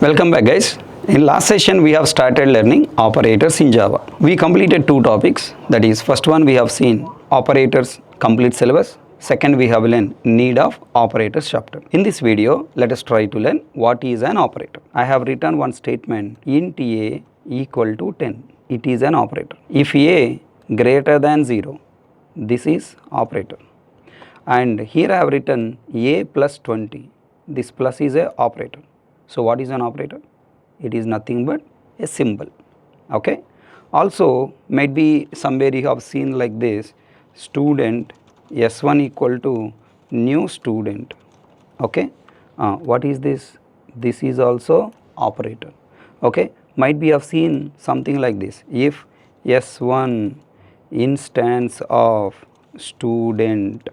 Welcome back, guys. In last session we have started learning operators in Java. We completed two topics, that is first one we have seen operators complete syllabus. Second we have learned need of operators chapter. In this video let us try to learn what is an operator. I have written one statement int a equal to 10. It is an operator. If a greater than 0, this is operator. And here I have written a plus 20. This plus is a operator. So what is an operator? It is nothing but a symbol. Okay. Also might be somewhere you have seen like this, student S1 equal to new student. Okay. What is this? This is also operator. Okay. Might be you have seen something like this. If S1 instance of student,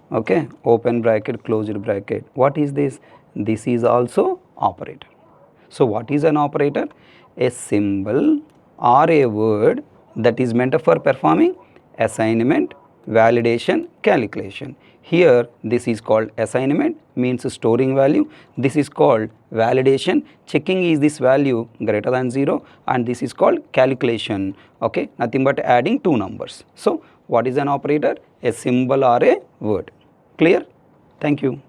okay, open bracket, closed bracket. What is this? This is also operator. So what is an operator? A symbol or a word that is meant for performing assignment, validation, calculation. Here this is called assignment, means storing value. This is called validation, checking is this value greater than 0, and this is called calculation. Okay, nothing but adding two numbers. So what is an operator? A symbol or a word. Clear? Thank you.